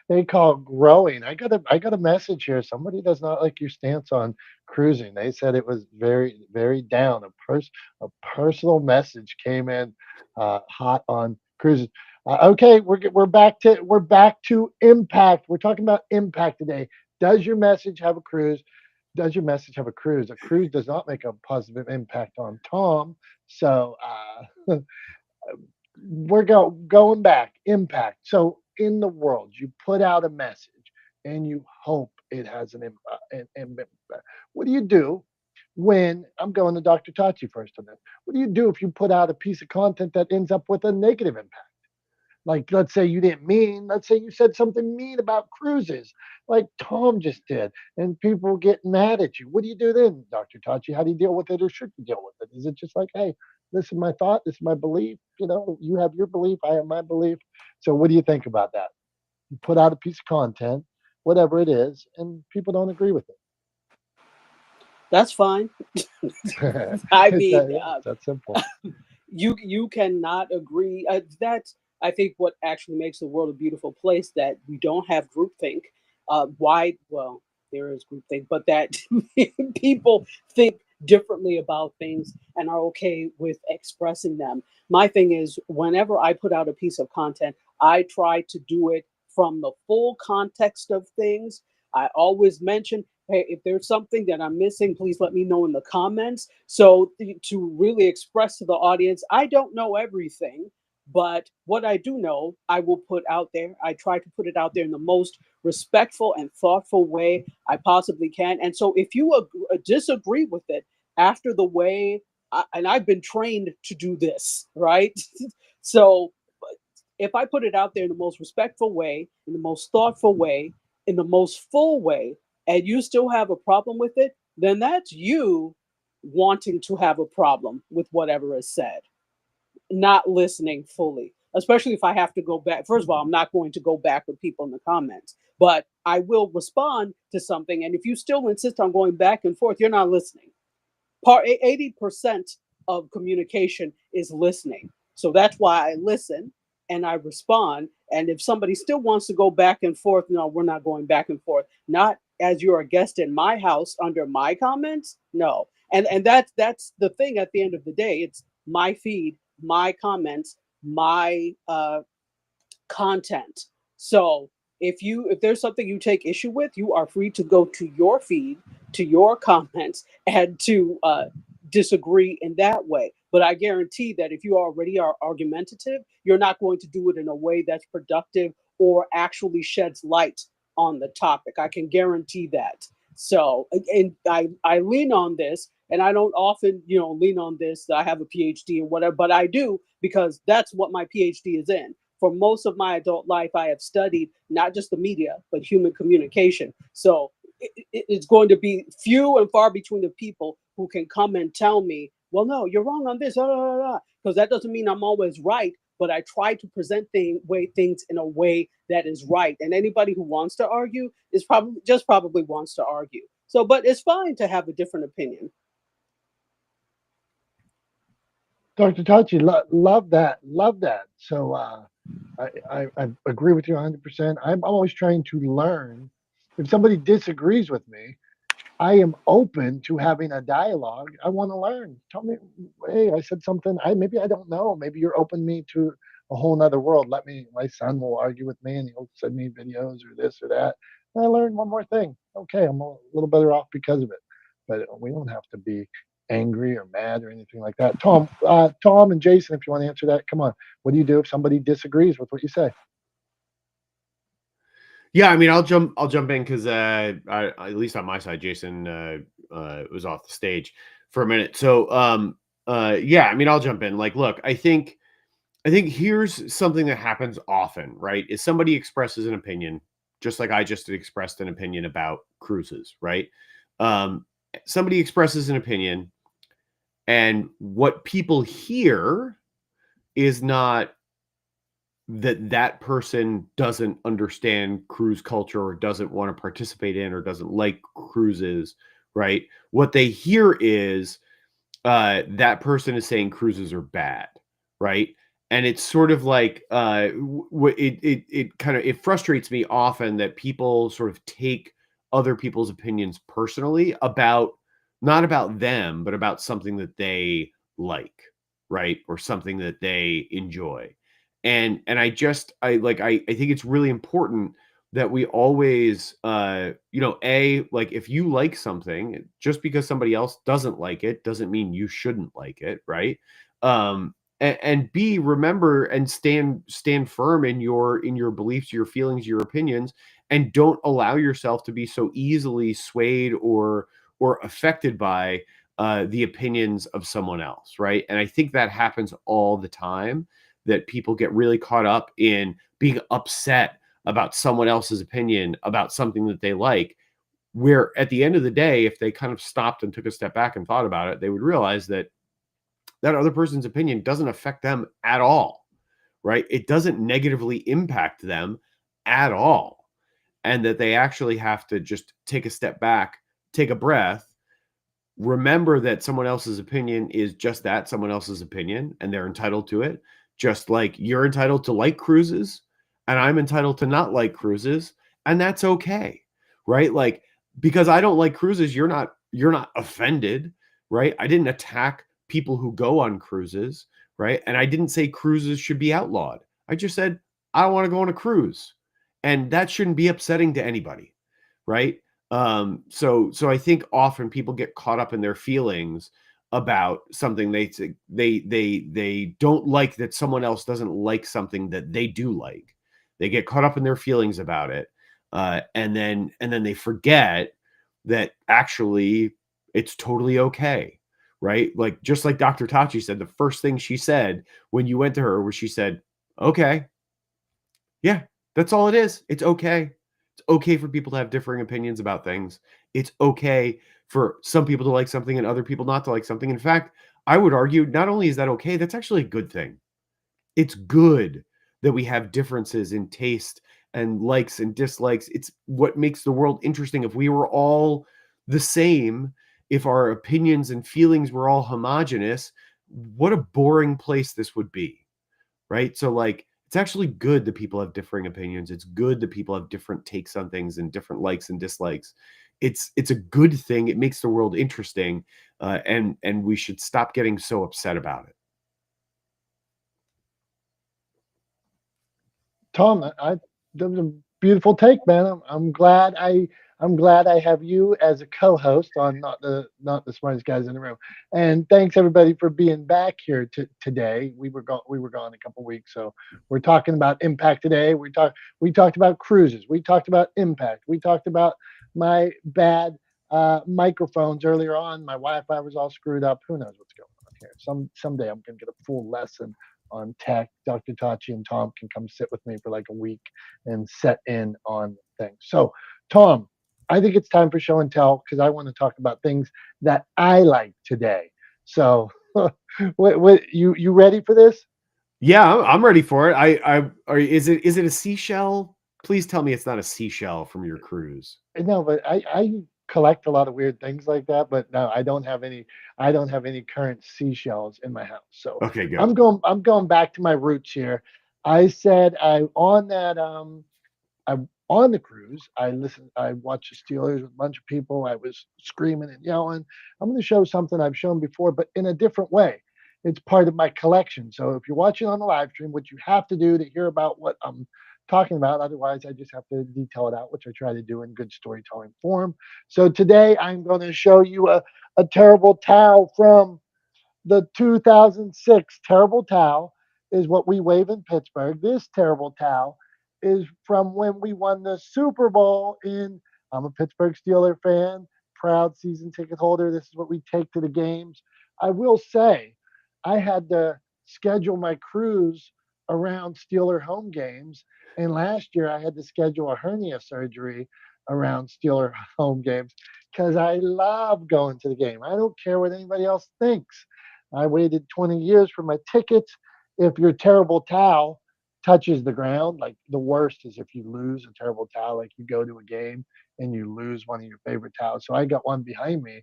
They call it growing. I got a message here. Somebody does not like your stance on cruising. They said it was very, very down. A personal message came in hot on cruising. Okay, we're back to impact. We're talking about impact today. Does your message have a cruise? Does your message have a cruise? A cruise does not make a positive impact on Tom. So we're going back. Impact. So in the world, you put out a message and you hope it has an impact. What do you do when I'm going to Dr. Tachi first on this? What do you do if you put out a piece of content that ends up with a negative impact? Like, let's say let's say you said something mean about cruises, like Tom just did, and people get mad at you. What do you do then, Dr. Tachi? How do you deal with it, or should you deal with it? Is it just like, hey, this is my thought, this is my belief, you have your belief, I have my belief. So what do you think about that? You put out a piece of content, whatever it is, and people don't agree with it. That's fine. I mean, that's simple. You cannot agree. That's, I think, what actually makes the world a beautiful place, that we don't have groupthink. Well, there is groupthink, but that people think differently about things and are okay with expressing them. My thing is, whenever I put out a piece of content, I try to do it from the full context of things. I always mention, hey, if there's something that I'm missing, please let me know in the comments. So to really express to the audience, I don't know everything, but what I do know, I will put out there. I try to put it out there in the most respectful and thoughtful way I possibly can. And so if you disagree with it after the way, and I've been trained to do this, right? So if I put it out there in the most respectful way, in the most thoughtful way, in the most full way, and you still have a problem with it, then that's you wanting to have a problem with whatever is said, not listening fully. Especially if I have to go back. First of all, I'm not going to go back with people in the comments, but I will respond to something. And if you still insist on going back and forth, you're not listening. 80% of communication is listening. So that's why I listen and I respond. And if somebody still wants to go back and forth, no, we're not going back and forth. Not as you're a guest in my house under my comments. No. And that's the thing at the end of the day. It's my feed, my comments, my content. So if there's something you take issue with, you are free to go to your feed, to your comments, and to disagree in that way. But I guarantee that if you already are argumentative, you're not going to do it in a way that's productive or actually sheds light on the topic. I can guarantee that. So, and I lean on this, and I don't often, lean on this. I have a PhD and whatever, but I do because that's what my PhD is in. For most of my adult life, I have studied not just the media, but human communication. So it's going to be few and far between the people who can come and tell me, well, no, you're wrong on this, because that doesn't mean I'm always right, but I try to present things in a way that is right. And anybody who wants to argue is probably wants to argue. So, but it's fine to have a different opinion. Dr. Tachi, love that. Love that. So I agree with you 100%. I'm always trying to learn. If somebody disagrees with me, I am open to having a dialogue. I want to learn. Tell me, hey, I said something. Maybe I don't know. Maybe you're opening me to a whole nother world. My son will argue with me and he'll send me videos or this or that. And I learned one more thing. Okay, I'm a little better off because of it. But we don't have to be angry or mad or anything like that. Tom and Jason, if you want to answer that, come on. What do you do if somebody disagrees with what you say? Yeah, I mean, I'll jump in because at least on my side, Jason was off the stage for a minute. So yeah, I mean, I'll jump in. Like, look, I think here's something that happens often, right? Is somebody expresses an opinion, just like I just expressed an opinion about cruises, right? Somebody expresses an opinion, and what people hear is not that person doesn't understand cruise culture or doesn't want to participate in or doesn't like cruises, right? What they hear is that person is saying cruises are bad, right? And it's sort of like it frustrates me often that people sort of take other people's opinions personally about not about them, but about something that they like, right? Or something that they enjoy. And I think it's really important that we always like if you like something, just because somebody else doesn't like it doesn't mean you shouldn't like it, right? And B, remember and stand firm in your beliefs, your feelings, your opinions, and don't allow yourself to be so easily swayed or affected by the opinions of someone else, right? And I think that happens all the time, that people get really caught up in being upset about someone else's opinion about something that they like, where at the end of the day, if they kind of stopped and took a step back and thought about it, they would realize that that other person's opinion doesn't affect them at all, right? It doesn't negatively impact them at all. And that they actually have to just take a step back, take a breath, remember that someone else's opinion is just that, someone else's opinion, and they're entitled to it. Just like you're entitled to like cruises and I'm entitled to not like cruises, and that's okay, right? Like, because I don't like cruises, you're not offended. right? I didn't attack people who go on cruises, right? And I didn't say cruises should be outlawed. I just said, I don't want to go on a cruise. And that shouldn't be upsetting to anybody, right? So I think often people get caught up in their feelings about something they don't like, that someone else doesn't like something that they do like. They get caught up in their feelings about it, and then they forget that actually it's totally okay, right? Like, just like Dr. Tachi said, the first thing she said when you went to her was, she said, okay, yeah, that's all it is. It's okay. It's okay for people to have differing opinions about things. It's okay for some people to like something and other people not to like something. In fact, I would argue, not only is that okay, that's actually a good thing. It's good that we have differences in taste and likes and dislikes. It's what makes the world interesting. If we were all the same, if our opinions and feelings were all homogenous, what a boring place this would be, right? So, like, it's actually good that people have differing opinions. It's good that people have different takes on things and different likes and dislikes. It's a good thing. It makes the world interesting, and we should stop getting so upset about it. Tom, that was a beautiful take, man. I'm glad I have you as a co-host on not the smartest guys in the room. And thanks everybody for being back here today. We were gone a couple weeks, so we're talking about impact today. We talked about cruises. We talked about impact. We talked about my bad microphones earlier on. My Wi-Fi was all screwed up. Who knows what's going on here? Someday I'm gonna get a full lesson on tech. Dr. Tachi and Tom can come sit with me for like a week and set in on things. So, Tom, I think it's time for show and tell, because I want to talk about things that I like today. So, what you ready for this? Yeah, I'm ready for it. Is it a seashell? Please tell me it's not a seashell from your cruise. No, but I collect a lot of weird things like that, but no, I don't have any. I don't have any current seashells in my house. So Okay, good. I'm going back to my roots here. I said I on the cruise. I watched the Steelers with a bunch of people. I was screaming and yelling. I'm going to show something I've shown before, but in a different way. It's part of my collection. So if you're watching on the live stream, what you have to do to hear about what I'm talking about, otherwise I just have to detail it out, which I try to do in good storytelling form. So today I'm going to show you a terrible towel from the 2006 terrible towel is what we wave in Pittsburgh. This terrible towel is from when we won the Super Bowl in, I'm a Pittsburgh Steeler fan, proud season ticket holder. This is what we take to the games. I will say, I had to schedule my cruise around Steeler home games. And last year I had to schedule a hernia surgery around Steeler home games because I love going to the game. I don't care what anybody else thinks. I waited 20 years for my tickets. If your terrible towel touches the ground, like the worst is if you lose a terrible towel, like you go to a game and you lose one of your favorite towels. So I got one behind me.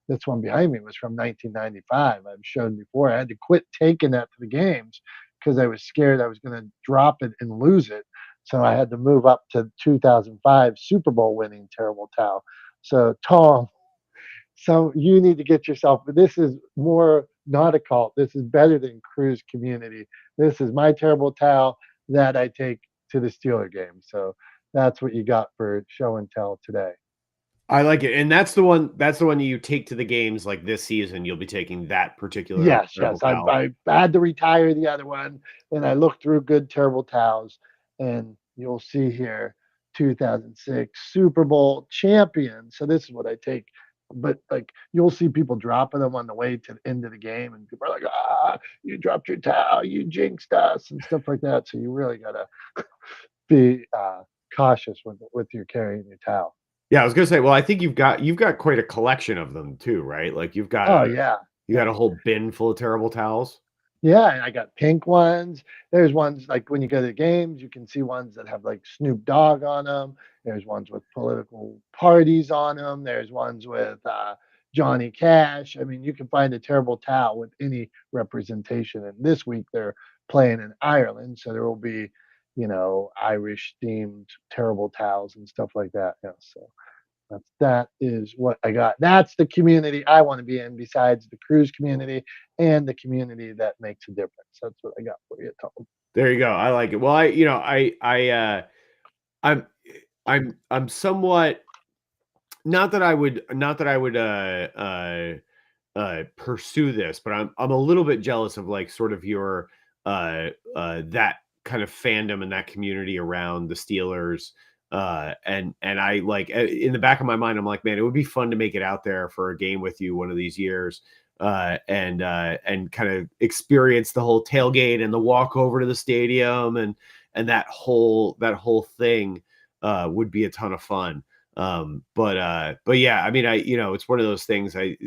This one behind me was from 1995. I've shown before. I had to quit taking that to the games because I was scared I was going to drop it and lose it. So I had to move up to 2005 Super Bowl winning terrible towel. So Tom, so you need to get yourself, this is more not a cult. This is better than cruise community. This is my terrible towel that I take to the Steeler game. So that's what you got for show and tell today. I like it. And that's the one you take to the games. Like, this season, you'll be taking that particular Yes, terrible yes. I, towel. I had to retire the other one, and I looked through good terrible towels, and you'll see here 2006 Super Bowl champion. So this is what I take. But like you'll see people dropping them on the way to the end of the game, and people are like, "Ah, you dropped your towel, you jinxed us," and stuff like that. So you really gotta be cautious with your carrying your towel. Yeah, I was gonna say, well, I think you've got quite a collection of them too, right? Like, you've got Oh a yeah, you got yeah. a whole bin full of terrible towels. Yeah, and I got pink ones. There's ones like when you go to the games, you can see ones that have like Snoop Dogg on them. There's ones with political parties on them. There's ones with Johnny Cash. I mean, you can find a terrible towel with any representation. And this week they're playing in Ireland, so there will be, Irish themed terrible towels and stuff like that. Yeah, so That is what I got. That's the community I want to be in, besides the cruise community and the community that makes a difference. That's what I got for you, Tom. There you go. I like it. Well, I'm I'm somewhat, not that I would pursue this, but I'm a little bit jealous of like sort of your that kind of fandom and that community around the Steelers. And I like, in the back of my mind, I'm like, man, it would be fun to make it out there for a game with you one of these years. And kind of experience the whole tailgate and the walk over to the stadium, and that whole thing would be a ton of fun. But yeah, I mean, it's one of those things. I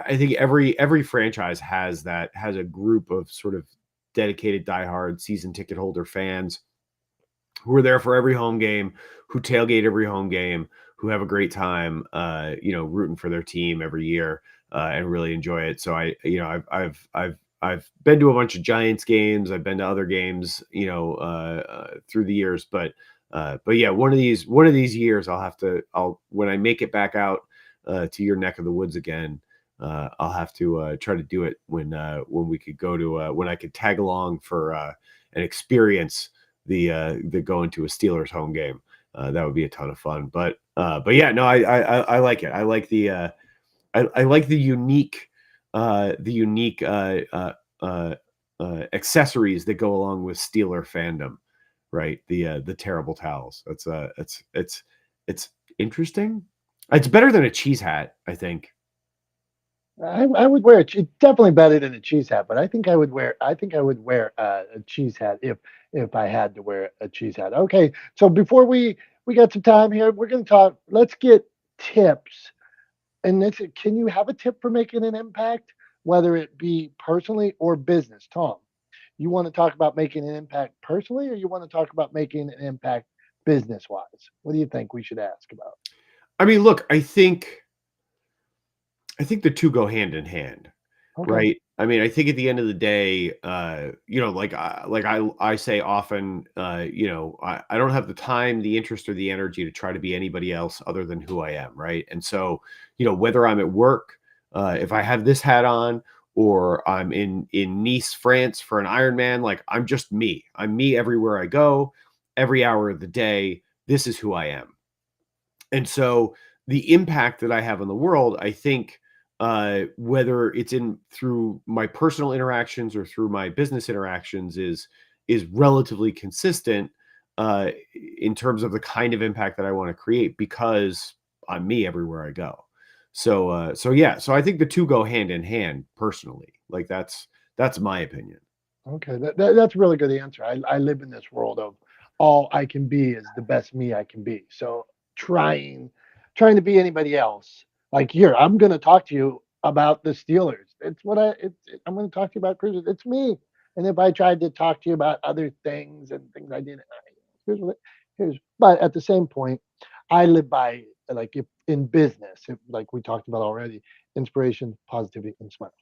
think every franchise has a group of sort of dedicated diehard season ticket holder fans who are there for every home game, who tailgate every home game, who have a great time, rooting for their team every year, and really enjoy it. So I've been to a bunch of Giants games. I've been to other games, through the years, but yeah, one of these years I'll when I make it back out to your neck of the woods again. I'll have to try to do it when we could go to when I could tag along for an experience the going to a Steelers home game. That would be a ton of fun. But yeah, no, I like it. I like I like the unique accessories that go along with Steeler fandom, right? The terrible towels. It's interesting. It's better than a cheese hat, I think. I would wear it's definitely better than a cheese hat, but I think I would wear a cheese hat if I had to wear a cheese hat. Okay, so before we got some time here, we're going to talk. Let's get tips. And this, can you have a tip for making an impact, whether it be personally or business? Tom, you want to talk about making an impact personally, or you want to talk about making an impact business wise? What do you think we should ask about? I mean, look, I think the two go hand in hand, Okay. right? I mean, I think at the end of the day, like I say often, I don't have the time, the interest, or the energy to try to be anybody else other than who I am, right? And so, whether I'm at work, if I have this hat on, or I'm in Nice, France for an Ironman, like I'm just me. I'm me everywhere I go, every hour of the day. This is who I am. And so the impact that I have on the world, I think, whether it's in through my personal interactions or through my business interactions, is relatively consistent in terms of the kind of impact that I want to create, because I'm me everywhere I go. So yeah, so I think the two go hand in hand personally. Like that's my opinion. Okay, that's a really good answer. I live in this world of all I can be is the best me I can be. So trying trying to be anybody else. Like here, I'm going to talk to you about the Steelers. I'm going to talk to you about cruises. It's me. And if I tried to talk to you about other things and things I didn't, here's what here's. But at the same point, I live by, like, if in business, like we talked about already, inspiration, positivity, and smiles.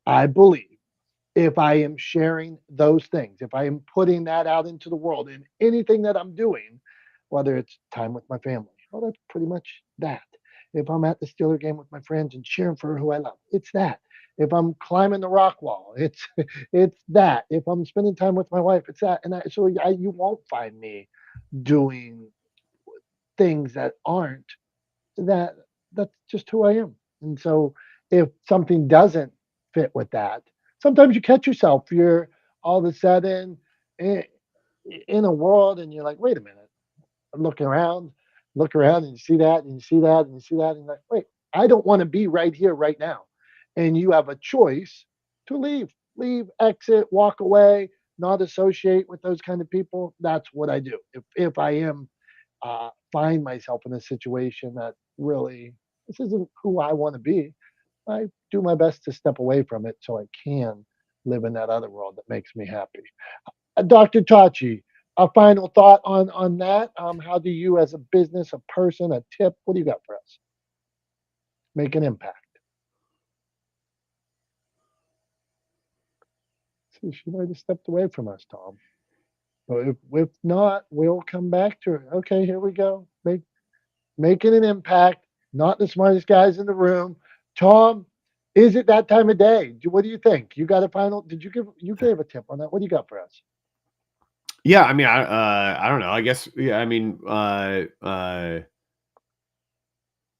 I believe if I am sharing those things, if I am putting that out into the world in anything that I'm doing, whether it's time with my family, well, that's pretty much that. If I'm at the Steeler game with my friends and cheering for who I love, it's that. If I'm climbing the rock wall, it's it's that. If I'm spending time with my wife, it's that. You won't find me doing things that aren't that. That's just who I am. And so if something doesn't fit with that, sometimes you catch yourself. You're all of a sudden in, in a world, and you're like, wait a minute, I'm looking around, look around, and you see that, and you see that, and you see that, and you're like, wait, I don't want to be right here, right now. And you have a choice to leave, exit, walk away, not associate with those kind of people. That's what I do. If I am find myself in a situation that really, this isn't who I want to be, I do my best to step away from it so I can live in that other world that makes me happy. Dr. Tachi, a final thought on that. How do you, as a business, a person, a tip, what do you got for us? Make an impact. See, she might have stepped away from us, Tom. But if not, we'll come back to her. Okay, here we go. making an impact, not the smartest guys in the room. Tom, is it that time of day? What do you think? You got a final? You gave a tip on that? What do you got for us? Yeah, I mean, I don't know. I guess, yeah, I mean,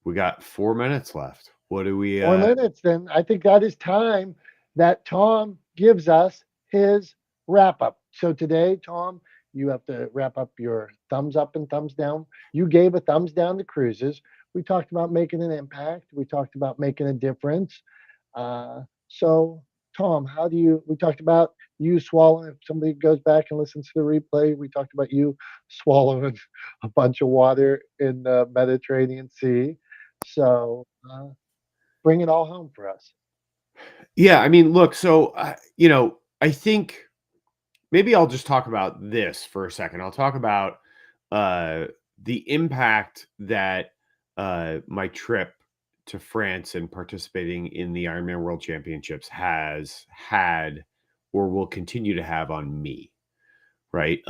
we got 4 minutes left. What do we? 4 minutes. Then I think that is time that Tom gives us his wrap up. So today, Tom, you have to wrap up your thumbs up and thumbs down. You gave a thumbs down to cruises. We talked about making an impact. We talked about making a difference. So, Tom, we talked about you swallowing, if somebody goes back and listens to the replay, we talked about you swallowing a bunch of water in the Mediterranean Sea. So, bring it all home for us. Yeah, I mean, look, so, I think maybe I'll just talk about this for a second. I'll talk about the impact that my trip to France and participating in the Ironman World Championships has had or will continue to have on me, right?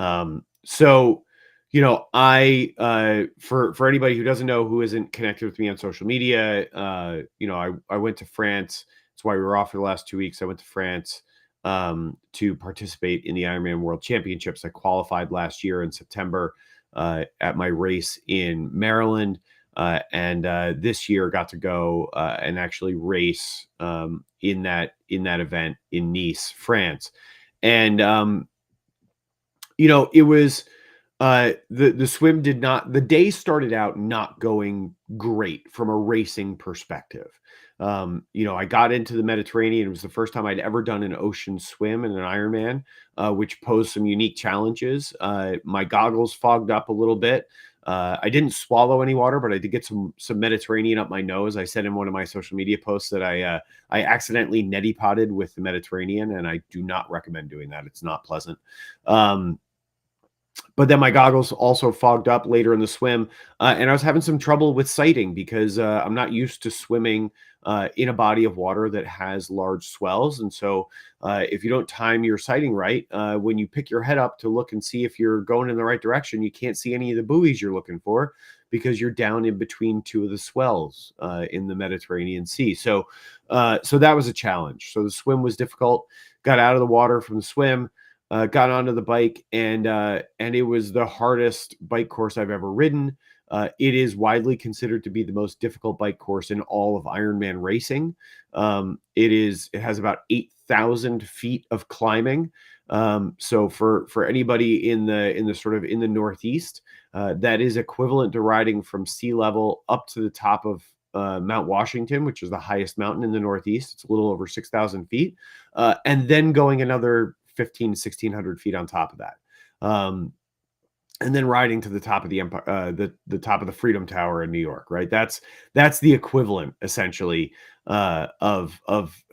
So, for anybody who doesn't know, who isn't connected with me on social media, I went to France. That's why we were off for the last 2 weeks. I went to France to participate in the Ironman World Championships. I qualified last year in September at my race in Maryland, and this year got to go and actually race in that event in Nice, France. And it was the swim did not, the day started out not going great from a racing perspective. I got into the Mediterranean. It was the first time I'd ever done an ocean swim in an Ironman, which posed some unique challenges. My goggles fogged up a little bit. I didn't swallow any water, but I did get some Mediterranean up my nose. I said in one of my social media posts that I accidentally neti potted with the Mediterranean, and I do not recommend doing that. It's not pleasant. But then my goggles also fogged up later in the swim, and I was having some trouble with sighting because I'm not used to swimming in a body of water that has large swells. And so if you don't time your sighting right, when you pick your head up to look and see if you're going in the right direction, you can't see any of the buoys you're looking for because you're down in between two of the swells in the Mediterranean Sea. So that was a challenge. So the swim was difficult. Got out of the water from the swim. Got onto the bike, and it was the hardest bike course I've ever ridden. It is widely considered to be the most difficult bike course in all of Ironman racing. It has about 8,000 feet of climbing. So for anybody in the sort of in the Northeast, that is equivalent to riding from sea level up to the top of Mount Washington, which is the highest mountain in the Northeast. It's a little over 6,000 feet, and then going another 1,600 feet on top of that, and then riding to the top of the Empire, the top of the Freedom Tower in New York. Right, that's the equivalent essentially of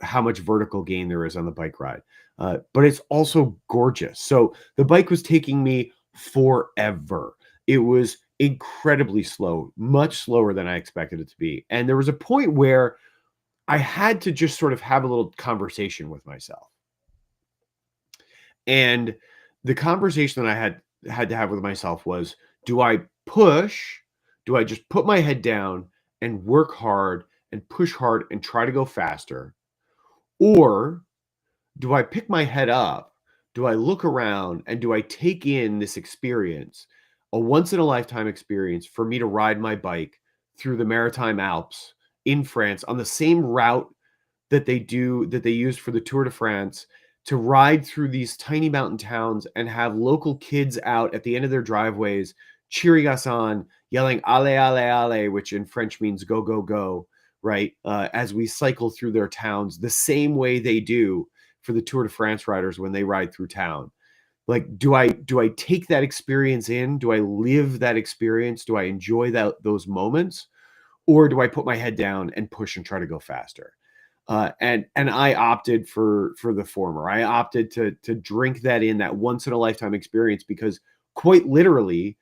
how much vertical gain there is on the bike ride. But it's also gorgeous. So the bike was taking me forever. It was incredibly slow, much slower than I expected it to be, and there was a point where I had to just sort of have a little conversation with myself. And the conversation that I had to have with myself was, do I push? Do I just put my head down and work hard and push hard and try to go faster? Or do I pick my head up? Do I look around and do I take in this experience, a once in a lifetime experience for me to ride my bike through the Maritime Alps in France on the same route that they use for the Tour de France, to ride through these tiny mountain towns and have local kids out at the end of their driveways cheering us on, yelling "Ale, ale, ale," which in French means "go, go, go," right? As we cycle through their towns, the same way they do for the Tour de France riders when they ride through town. Like, do I take that experience in? Do I live that experience? Do I enjoy those moments? Or do I put my head down and push and try to go faster? And I opted for the former. I opted to drink that in, that once in a lifetime experience, because quite literally,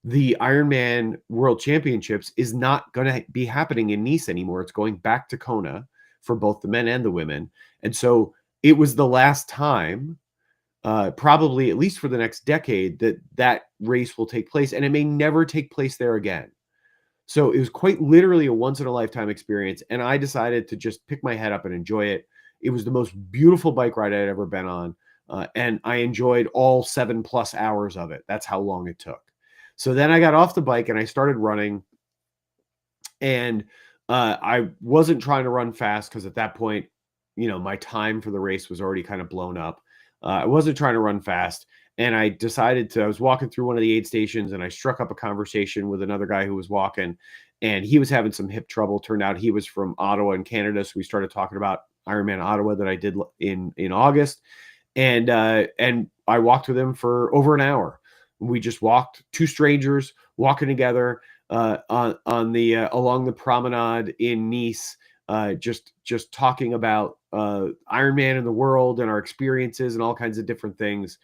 the Ironman World Championships is not going to be happening in Nice anymore. It's going back to Kona for both the men and the women. And so it was the last time, probably at least for the next decade, that race will take place, and it may never take place there again. So it was quite literally a once in a lifetime experience. And I decided to just pick my head up and enjoy it. It was the most beautiful bike ride I'd ever been on. And I enjoyed all 7+ hours of it. That's how long it took. So then I got off the bike and I started running. And I wasn't trying to run fast because at that point, my time for the race was already kind of blown up. I wasn't trying to run fast. And I was walking through one of the aid stations and I struck up a conversation with another guy who was walking and he was having some hip trouble. Turned out he was from Ottawa in Canada. So we started talking about Ironman Ottawa that I did in August. And I walked with him for over an hour. We just walked, two strangers walking together on the along the promenade in Nice, just talking about Ironman in the world and our experiences and all kinds of different things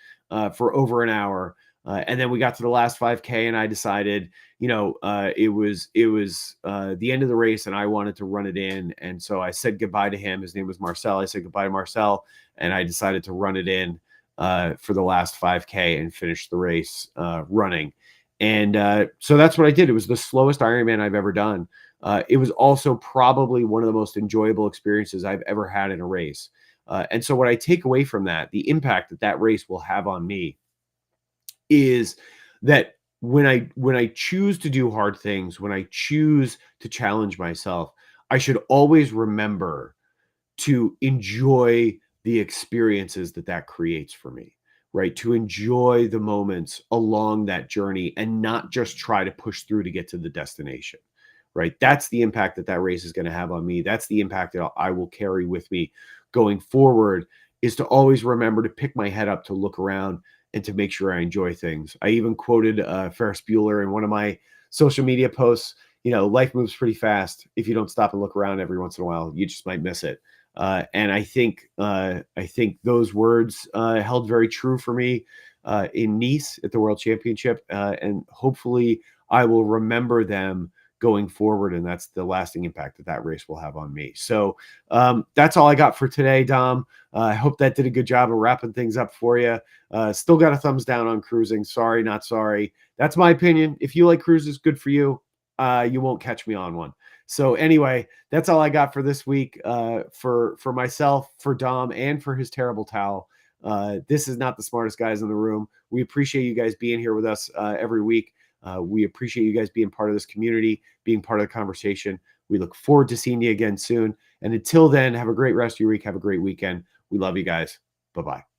for over an hour. And then we got to the last 5K and I decided, it was the end of the race and I wanted to run it in. And so I said goodbye to him. His name was Marcel. I said goodbye to Marcel and I decided to run it in for the last 5K and finish the race running. And so that's what I did. It was the slowest Ironman I've ever done. It was also probably one of the most enjoyable experiences I've ever had in a race. And so what I take away from that, the impact that race will have on me is that when I choose to do hard things, when I choose to challenge myself, I should always remember to enjoy the experiences that creates for me, right? To enjoy the moments along that journey and not just try to push through to get to the destination, right? That's the impact that race is going to have on me. That's the impact that I will carry with me going forward, is to always remember to pick my head up, to look around and to make sure I enjoy things. I even quoted Ferris Bueller in one of my social media posts. Life moves pretty fast. If you don't stop and look around every once in a while, you just might miss it. And I think those words held very true for me in Nice at the World Championship, and hopefully I will remember them going forward, and that's the lasting impact that race will have on me. So that's all I got for today, Dom. I hope that did a good job of wrapping things up for you. Still got a thumbs down on cruising. Sorry, not sorry. That's my opinion. If you like cruises, good for you. You won't catch me on one. So anyway, that's all I got for this week. For myself, for Dom, and for his terrible towel. This is not the smartest guys in the room. We appreciate you guys being here with us every week. We appreciate you guys being part of this community, being part of the conversation. We look forward to seeing you again soon. And until then, have a great rest of your week. Have a great weekend. We love you guys. Bye-bye.